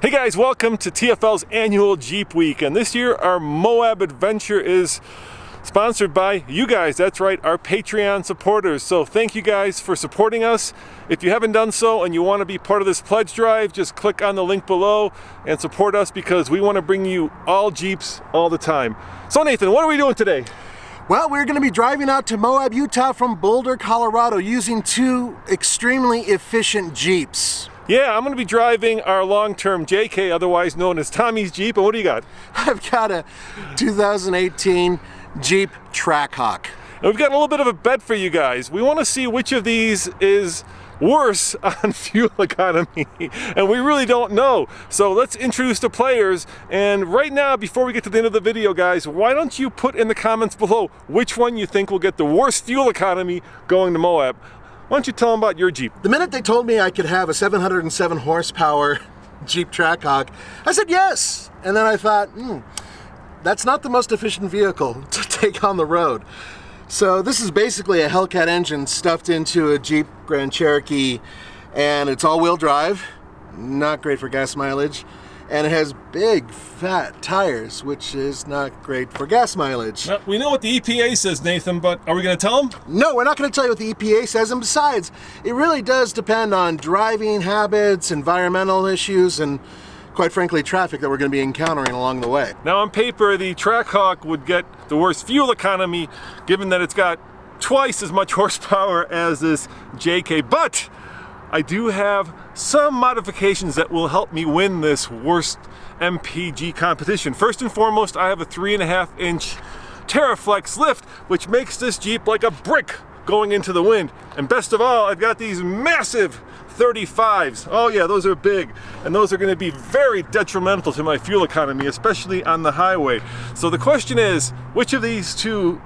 Hey guys, welcome to TFL's annual Jeep Week, and this year our Moab adventure is sponsored by you guys. That's right, our Patreon supporters. So thank you guys for supporting us. If you haven't done so and you want to be part of this pledge drive, just click on the link below and support us because we want to bring you all Jeeps all the time. So Nathan, what are we doing today? Well, we're going to be driving out to Moab, Utah from Boulder, Colorado using two extremely efficient Jeeps. Yeah, I'm going to be driving our long-term JK, otherwise known as Tommy's Jeep. And what do you got? I've got a 2018 Jeep Trackhawk. And we've got a little bit of a bet for you guys. We want to see which of these is worse on fuel economy, and we really don't know. So let's introduce the players. And right now, before we get to the end of the video, guys, why don't you put in the comments below which one you think will get the worst fuel economy going to Moab? Why don't you tell them about your Jeep? The minute they told me I could have a 707 horsepower Jeep Trackhawk, I said yes. And then I thought, that's not the most efficient vehicle to take on the road. So this is basically a Hellcat engine stuffed into a Jeep Grand Cherokee, and it's all-wheel drive, not great for gas mileage, and it has big fat tires, which is not great for gas mileage. Well, we know what the EPA says, Nathan, but are we going to tell them? No, we're not going to tell you what the EPA says, and besides, it really does depend on driving habits, environmental issues, and quite frankly, traffic that we're going to be encountering along the way. Now on paper, the Trackhawk would get the worst fuel economy, given that it's got twice as much horsepower as this JK, but I do have some modifications that will help me win this worst MPG competition. First and foremost, I have a 3.5-inch TerraFlex lift, which makes this Jeep like a brick going into the wind. And best of all, I've got these massive 35s. Oh yeah, those are big, and those are going to be very detrimental to my fuel economy, especially on the highway. So the question is, which of these two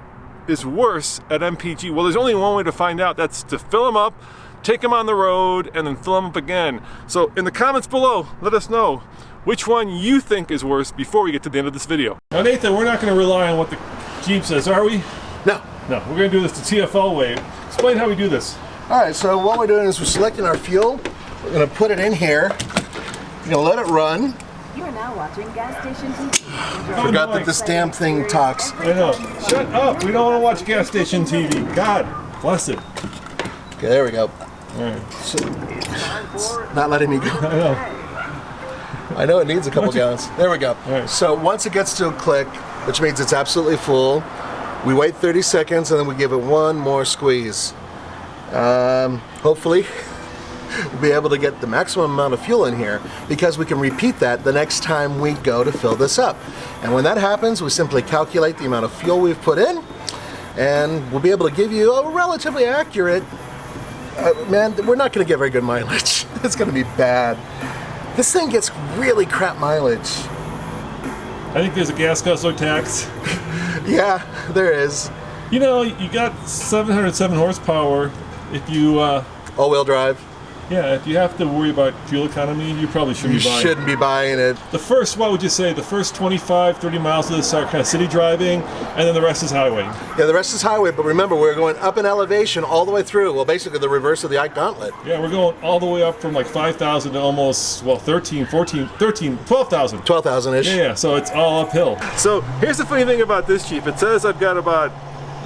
is worse at MPG? Well, there's only one way to find out. That's to fill them up, take them on the road, and then fill them up again. So in the comments below, let us know which one you think is worse before we get to the end of this video. Now Nathan, we're not going to rely on what the Jeep says, are we? No. No, we're going to do this the TFL way. Explain how we do this. Alright, so what we're doing is we're selecting our fuel. We're going to put it in here. We're going to let it run. You are now watching Gas Station TV. I forgot that this damn thing talks. I know. Shut up. We don't want to watch gas station TV. God bless it. Okay, there we go. All right. So, it's not letting me go. I know. I know it needs a couple gallons. There we go. All right. So once it gets to a click, which means it's absolutely full, we wait 30 seconds and then we give it one more squeeze. Hopefully we'll be able to get the maximum amount of fuel in here because we can repeat that the next time we go to fill this up. And when that happens, we simply calculate the amount of fuel we've put in, and we'll be able to give you a relatively accurate, man, we're not going to get very good mileage. It's going to be bad. This thing gets really crap mileage. I think there's a gas guzzler tax. Yeah, there is. You know, you got 707 horsepower. If you all-wheel drive. Yeah, if you have to worry about fuel economy, you probably shouldn't be buying it. You shouldn't be buying it. The first, what would you say, the first 25, 30 miles of this are kind of city driving, and then the rest is highway? Yeah, the rest is highway, but remember, we're going up in elevation all the way through. Well, basically the reverse of the Ike Gauntlet. Yeah, we're going all the way up from like 5,000 to almost, well, 13, 14, 13, 12,000. 12,000-ish. Yeah, so it's all uphill. So here's the funny thing about this Jeep. It says I've got about,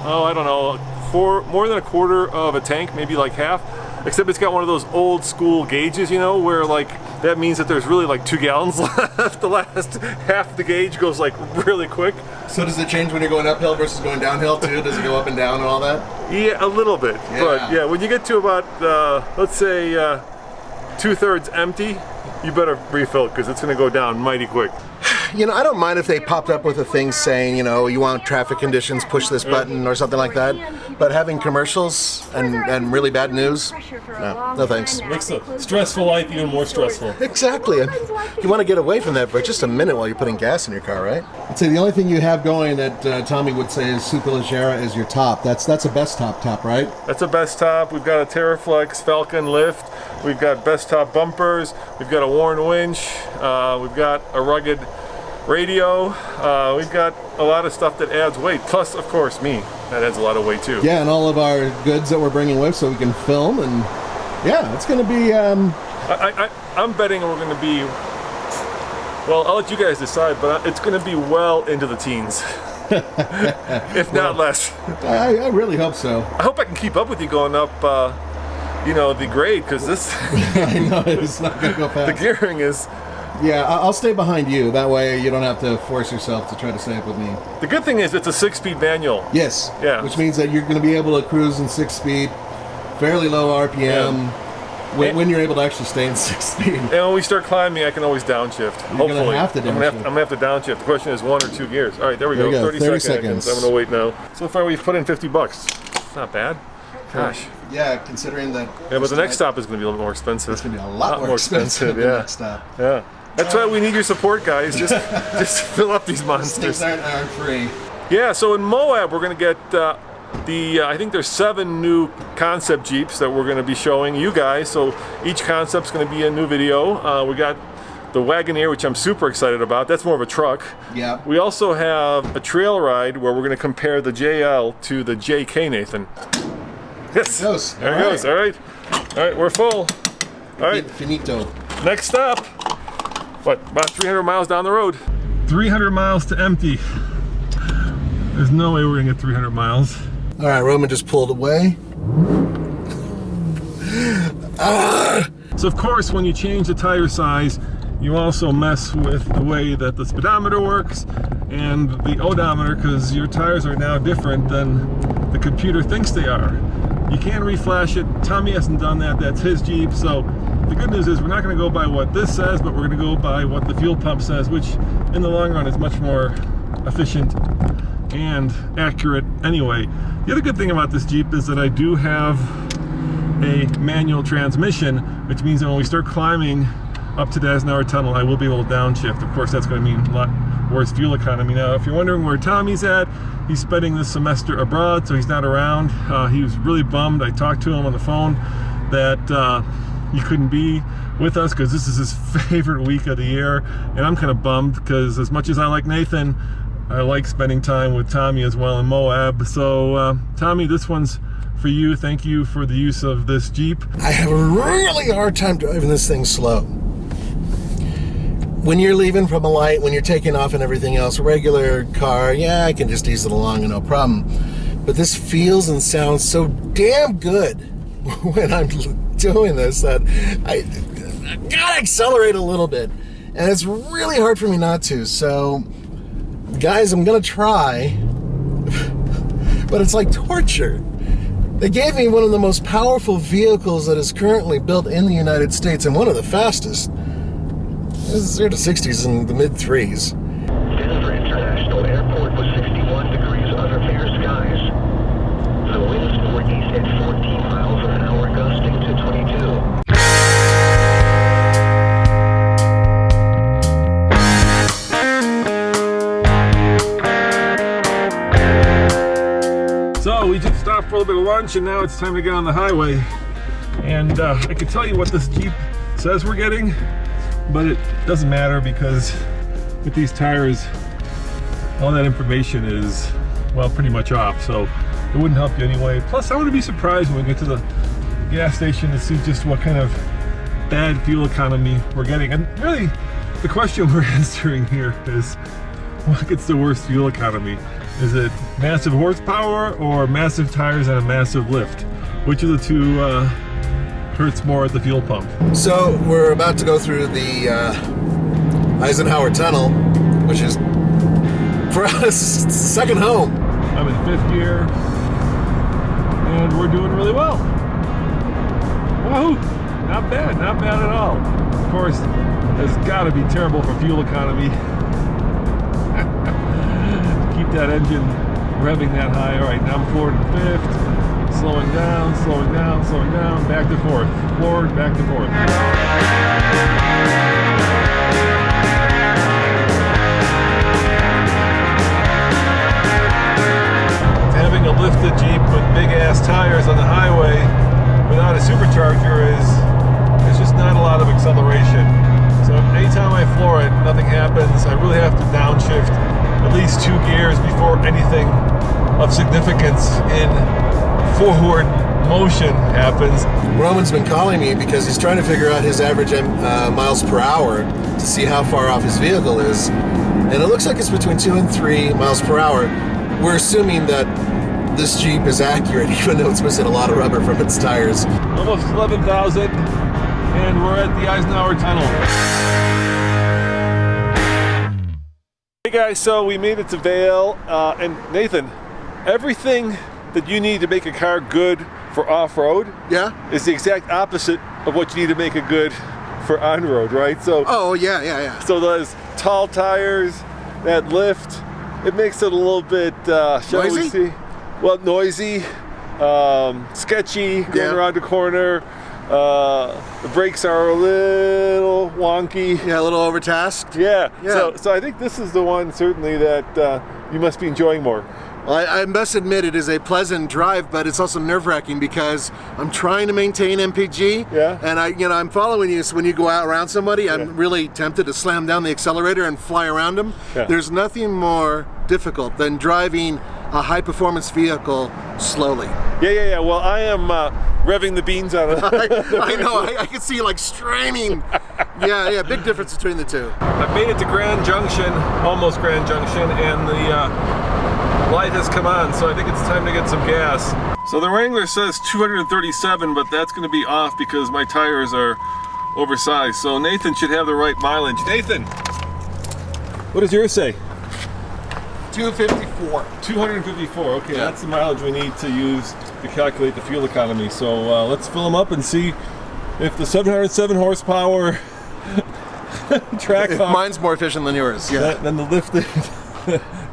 I don't know, more than a quarter of a tank, maybe like half. Except it's got one of those old school gauges, you know, where like that means that there's really like 2 gallons left. The last half of the gauge goes like really quick. So does it change when you're going uphill versus going downhill too? Does it go up and down and all that? Yeah, a little bit. Yeah. But yeah, when you get to about, let's say 2/3 empty, you better refill it because it's going to go down mighty quick. You know, I don't mind if they popped up with a thing saying, you know, you want traffic conditions, push this button or something like that. But having commercials and really bad news, no thanks. Makes the stressful life even more stressful. Exactly. You want to get away from that for just a minute while you're putting gas in your car, right? I'd say the only thing you have going that Tommy would say is Superleggera is your top. That's a best top, right? That's a best top. We've got a TerraFlex Falcon lift. We've got best top bumpers. We've got a Warn winch. We've got a rugged radio. We've got a lot of stuff that adds weight. Plus, of course, me. That adds a lot of weight too. Yeah, and all of our goods that we're bringing with so we can film, and yeah, it's going to be... I'm betting we're going to be Well, I'll let you guys decide, but it's going to be well into the teens. If not less. I really hope so. I hope I can keep up with you going up, you know, the grade, because this... I know, it's not going to go fast. The gearing is... Yeah, I'll stay behind you. That way you don't have to force yourself to try to stay up with me. The good thing is it's a 6-speed manual. Yes. Yeah. Which means that you're going to be able to cruise in 6-speed, fairly low RPM, Yeah. when you're able to actually stay in 6-speed. And when we start climbing, I can always downshift. Hopefully. You're gonna have to I'm gonna have to downshift. The question is 1 or 2 gears. All right, there we There go. you go, 30 seconds. seconds. I'm gonna wait now. So far, we've put in $50. Not bad. Gosh. Yeah, considering that. Yeah, but the next stop is gonna be a little more expensive. It's gonna be a lot more expensive than yeah. the next stop. Yeah. That's why we need your support, guys. Just fill up these Things monsters. aren't free. Yeah. So in Moab, we're gonna get I think there's 7 new concept Jeeps that we're going to be showing you guys. So each concept's going to be a new video. We got the Wagoneer, which I'm super excited about. That's more of a truck. Yeah. We also have a trail ride where we're going to compare the JL to the JK, Nathan. Yes. There it goes. There it goes. All right. All right, we're full. All right. Finito. Next stop. What? About 300 miles down the road. 300 miles to empty. There's no way we're going to get 300 miles. All right, Roman just pulled away. So of course, when you change the tire size, you also mess with the way that the speedometer works and the odometer, because your tires are now different than the computer thinks they are. You can reflash it. Tommy hasn't done that. That's his Jeep. So the good news is we're not going to go by what this says, but we're going to go by what the fuel pump says, which in the long run is much more efficient and accurate anyway. The other good thing about this Jeep is that I do have a manual transmission, which means that when we start climbing up to the Eisenhower Tunnel, I will be able to downshift. Of course, that's going to mean a lot worse fuel economy. Now, if you're wondering where Tommy's at, he's spending this semester abroad, so he's not around. He was really bummed. I talked to him on the phone that he couldn't be with us because this is his favorite week of the year, and I'm kind of bummed because as much as I like Nathan, I like spending time with Tommy as well in Moab. So Tommy, this one's for you. Thank you for the use of this Jeep. I have a really hard time driving this thing slow. When you're leaving from a light, when you're taking off and everything else, a regular car, yeah, I can just ease it along and no problem. But this feels and sounds so damn good when I'm doing this that I gotta accelerate a little bit. And it's really hard for me not to. So guys, I'm gonna try, but it's like torture. They gave me one of the most powerful vehicles that is currently built in the United States and one of the fastest. This is 0 to 60s in the mid-3s. Denver International Airport was 61 degrees under fair skies. The winds northeast at 14 miles an hour, gusting to 22. So we just stopped for a little bit of lunch and now it's time to get on the highway. And I can tell you what this Jeep says we're getting, but it doesn't matter because with these tires, all that information is, well, pretty much off. So it wouldn't help you anyway. Plus, I wouldn't be surprised when we get to the gas station to see just what kind of bad fuel economy we're getting. And really, the question we're answering here is, what gets the worst fuel economy? Is it massive horsepower or massive tires and a massive lift? Which of the two hurts more at the fuel pump? So we're about to go through the Eisenhower Tunnel, which is for us second home. I'm in 5th gear and we're doing really well. Woohoo! Not bad at all. Of course, it's gotta be terrible for fuel economy. Keep that engine revving that high. All right, now I'm forward in 5th, slowing down, back to 4th, forward, back to 4th. Having a lifted Jeep with big ass tires on the highway without a supercharger is just not a lot of acceleration. So anytime I floor it, nothing happens. I really have to downshift at least 2 gears before anything of significance in forward motion happens. Roman's been calling me because he's trying to figure out his average miles per hour to see how far off his vehicle is. And it looks like it's between 2 and 3 miles per hour. We're assuming that this Jeep is accurate, even though it's missing a lot of rubber from its tires. Almost 11,000, and we're at the Eisenhower Tunnel. Hey guys, so we made it to Vail, and Nathan, everything that you need to make a car good for off-road is the exact opposite of what you need to make it good for on-road, right? So oh yeah. So those tall tires, that lift, it makes it a little bit shall noisy? we see? Well, noisy, sketchy, going around the corner. The brakes are a little wonky. Yeah, a little overtasked. Yeah. So I think this is the one certainly that you must be enjoying more. Well, I must admit it is a pleasant drive, but it's also nerve-wracking because I'm trying to maintain MPG. Yeah. And I'm following you. So when you go out around somebody, I'm really tempted to slam down the accelerator and fly around them. Yeah. There's nothing more difficult than driving a high-performance vehicle slowly. Yeah. Well, I am revving the beans on it. I know. I can see you like straining. Yeah. Big difference between the two. I've made it to Grand Junction, almost Grand Junction, and the light has come on, so I think it's time to get some gas. So the Wrangler says 237, but that's going to be off because my tires are oversized. So Nathan should have the right mileage. Nathan, what does yours say? 254. 254, okay, that's the mileage we need to use to calculate the fuel economy. So let's fill them up and see if the 707 horsepower Trackhawk, mine's more efficient than yours. Yeah. than the lifted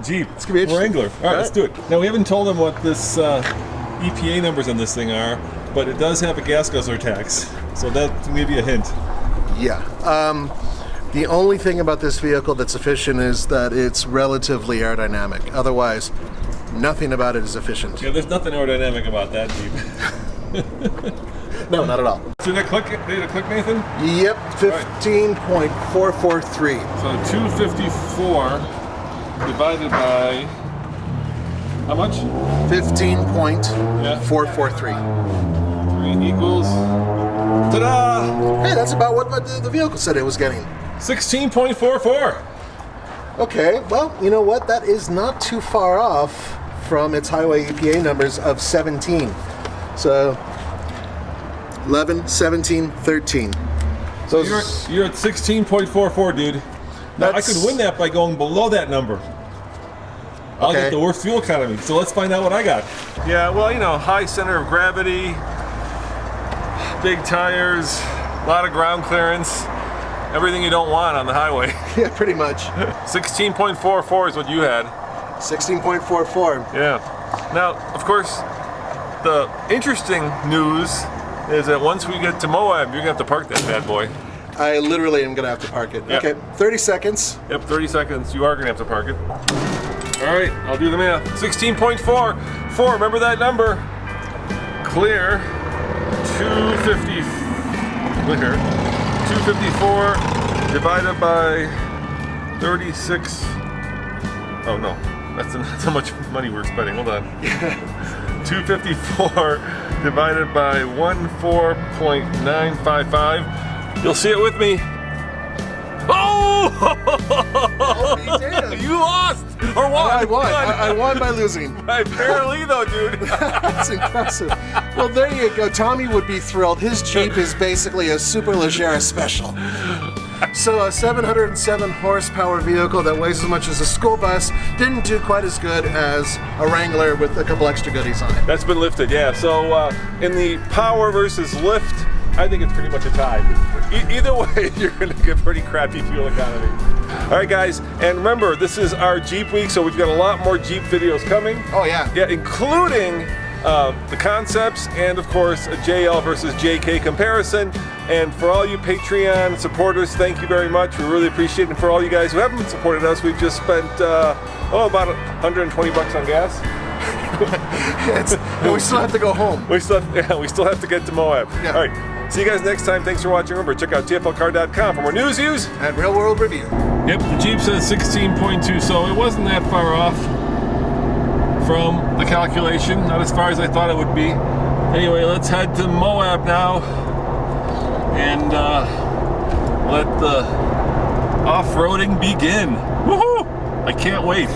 Jeep be Wrangler. All right, let's do it. Now we haven't told them what this EPA numbers on this thing are, but it does have a gas guzzler tax, so that can give you a hint. Yeah. The only thing about this vehicle that's efficient is that it's relatively aerodynamic. Otherwise, nothing about it is efficient. Yeah, there's nothing aerodynamic about that Jeep. No, not at all. So did it click, Nathan? Yep, 15.443. So 254 divided by how much? 15.443. 3 equals, ta-da! Hey, that's about what the vehicle said it was getting. 16.44. Okay, well, you know what? That is not too far off from its highway EPA numbers of 17. So 11, 17, 13. So you're at 16.44, dude. Now I could win that by going below that number. I'll get the worst fuel economy. So let's find out what I got. Yeah, well, you know, high center of gravity, big tires, a lot of ground clearance, everything you don't want on the highway. Yeah, pretty much. 16.44 is what you had. 16.44. Yeah. Now, of course, the interesting news is that once we get to Moab, you're gonna have to park that bad boy. I literally am gonna have to park it. Yep. Okay, 30 seconds. Yep, 30 seconds. You are gonna have to park it. All right, I'll do the math. 16.44. Remember that number. Clear. 250. Clear. 254 divided by 36. Oh no, that's how much money we're spending. Hold on. 254 divided by 14.955. You'll see it with me. Oh! You lost! Or won! I won. I won by losing. Barely though, dude. That's impressive. Well, there you go. Tommy would be thrilled. His Jeep is basically a Superleggera special. So a 707 horsepower vehicle that weighs as much as a school bus didn't do quite as good as a Wrangler with a couple extra goodies on it. That's been lifted, yeah. So in the power versus lift, I think it's pretty much a tie. Either way, you're gonna get pretty crappy fuel economy. All right, guys, and remember, this is our Jeep week, so we've got a lot more Jeep videos coming. Oh yeah. Yeah, including the concepts and of course a JL versus JK comparison. And for all you Patreon supporters, thank you very much. We really appreciate it. And for all you guys who haven't supported us, we've just spent about 120 bucks on gas. And we still have to go home. We still have to get to Moab. Yeah. All right, see you guys next time. Thanks for watching. Remember, check out tflcar.com for more news, views, and Real World Review. Yep, the Jeep says 16.2, so it wasn't that far off from the calculation. Not as far as I thought it would be. Anyway, let's head to Moab now and let the off-roading begin. Woohoo! I can't wait.